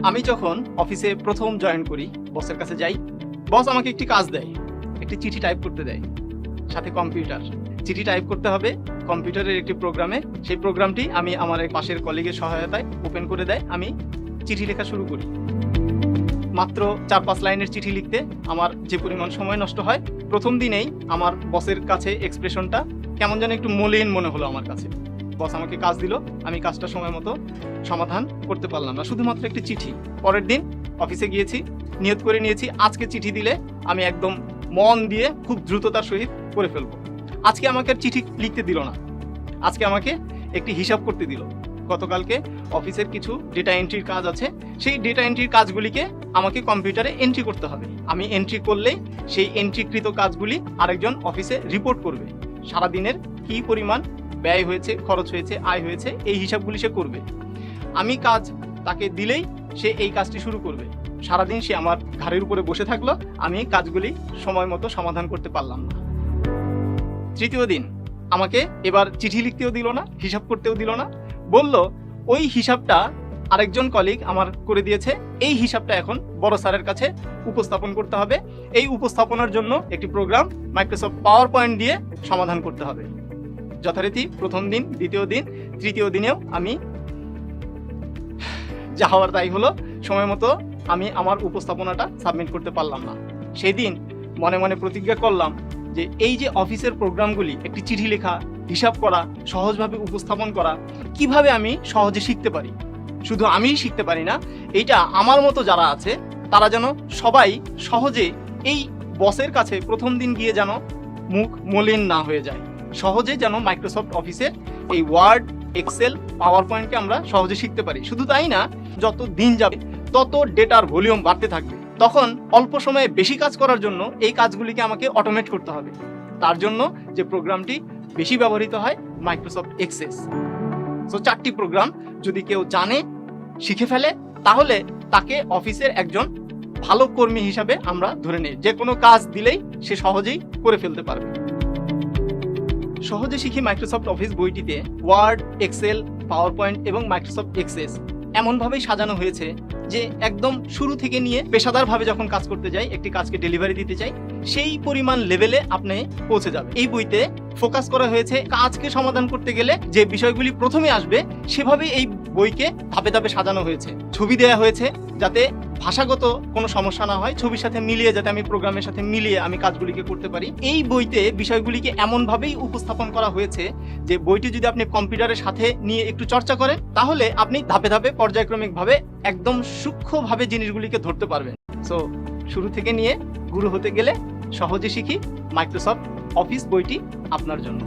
আমি যখন অফিসে প্রথম জয়েন করি, বসের কাছে যাই, বস আমাকে একটি কাজ দেয়, একটি চিঠি টাইপ করতে দেয়, সাথে কম্পিউটার। চিঠি টাইপ করতে হবে কম্পিউটারের একটি প্রোগ্রামে। সেই প্রোগ্রামটি আমি আমার এক পাশের কলিগের সহায়তায় ওপেন করে দেয়, আমি চিঠি লেখা শুরু করি। মাত্র 4-5 লাইনের চিঠি লিখতে আমার যে পরিমাণ সময় নষ্ট হয়, প্রথম দিনেই আমার বসের কাছে এক্সপ্রেশনটা কেমন যেন একটু মলিন মনে হলো আমার কাছে। বস আমাকে কাজ দিল, আমি কাজটা সময় মতো সমাধান করতে পারলাম না, শুধুমাত্র একটি চিঠি। পরের দিন অফিসে গিয়েছি, নিয়ত করে নিয়েছি আজকে চিঠি দিলে আমি একদম মন দিয়ে খুব দ্রুততার সহিত করে ফেলবো। আজকে আমাকে আর চিঠি লিখতে দিল না, আজকে আমাকে একটি হিসাব করতে দিল। গতকালকে অফিসের কিছু ডেটা এন্ট্রির কাজ আছে, সেই ডেটা এন্ট্রির কাজগুলিকে আমাকে কম্পিউটারে এন্ট্রি করতে হবে। আমি এন্ট্রি করলেই সেই এন্ট্রিকৃত কাজগুলি আরেকজন অফিসে রিপোর্ট করবে। সারাদিনের কী পরিমাণ ব্যয় হয়েছে, খরচ হয়েছে, আয় হয়েছে, এই হিসাবগুলি সে করবে। আমি কাজ তাকে দিলেই সে এই কাজটি শুরু করবে। সারাদিন সে আমার ঘাড়ের উপরে বসে থাকলো, আমি কাজগুলি সময় মতো সমাধান করতে পারলাম না। তৃতীয় দিন আমাকে এবার চিঠি লিখতেও দিল না, হিসাব করতেও দিল না, বলল ওই হিসাবটা আরেকজন কলিগ আমার করে দিয়েছে, এই হিসাবটা এখন বড় স্যারের কাছে উপস্থাপন করতে হবে। এই উপস্থাপনার জন্য একটি প্রোগ্রাম মাইক্রোসফট পাওয়ার পয়েন্ট দিয়ে সমাধান করতে হবে। যথারীতি প্রথম দিন, দ্বিতীয় দিন, তৃতীয় দিনেও আমি যা হওয়ার তাই হলো, সময় মতো আমি আমার উপস্থাপনাটা সাবমিট করতে পারলাম না। সেই দিন মনে মনে প্রতিজ্ঞা করলাম যে এই যে অফিসের প্রোগ্রামগুলি, একটি চিঠি লেখা, হিসাব করা, সহজভাবে উপস্থাপন করা, কিভাবে আমি সহজে শিখতে পারি। শুধু আমিই শিখতে পারি না, এইটা আমার মতো যারা আছে তারা যেন সবাই সহজে এই বসের কাছে প্রথম দিন গিয়ে যেন মুখ মলিন না হয়ে যায়। সহজে যেন মাইক্রোসফট অফিসের এই ওয়ার্ড, এক্সেল, পাওয়ার পয়েন্টকে আমরা সহজে শিখতে পারি। শুধু তাই না, যত দিন যাবে তত ডেটার ভলিউম বাড়তে থাকবে, তখন অল্প সময়ে বেশি কাজ করার জন্য এই কাজগুলিকে আমাকে অটোমেট করতে হবে। তার জন্য যে প্রোগ্রামটি বেশি ব্যবহৃত হয়, মাইক্রোসফট এক্সেস। সো 4টি প্রোগ্রাম যদি কেউ জানে, শিখে ফেলে, তাহলে তাকে অফিসের একজন ভালো কর্মী হিসাবে আমরা ধরে নিই। যে কোনো কাজ দিলেই সে সহজেই করে ফেলতে পারবে। সহজে শিখি মাইক্রোসফট অফিস বইটিতে ওয়ার্ড, এক্সেল, পাওয়ার পয়েন্ট এবং মাইক্রোসফট এক্সেস এমনভাবেই সাজানো হয়েছে যে একদম শুরু থেকে নিয়ে পেশাদারভাবে যখন কাজ করতে যাই, একটি কাজকে ডেলিভারি দিতে চাই, সেই পরিমাণ লেভেলে আপনি পৌঁছে যাবে। এই বইতে ফোকাস করা হয়েছে কাজকে সমাধান করতে গেলে যে বিষয়গুলি প্রথমে আসবে, সেভাবেই এই বইকে ধাপে ধাপে সাজানো হয়েছে। ছবি দেওয়া হয়েছে যাতে ভাষাগত কোনো সমস্যা না হয়, ছবির সাথে মিলিয়ে যাতে আমি প্রোগ্রামের সাথে মিলিয়ে আমি কাজগুলিকে করতে পারি। এই বইতে বিষয়গুলিকে এমনভাবেই উপস্থাপন করা হয়েছে যে বইটি যদি আপনি কম্পিউটারের সাথে নিয়ে একটু চর্চা করেন, তাহলে আপনি ধাপে ধাপে পর্যায়ক্রমিকভাবে একদম সূক্ষ্মভাবে জিনিসগুলিকে ধরতে পারবেন। সো শুরু থেকে নিয়ে গুরু হতে গেলে সহজে শিখি মাইক্রোসফট অফিস বইটি আপনার জন্য।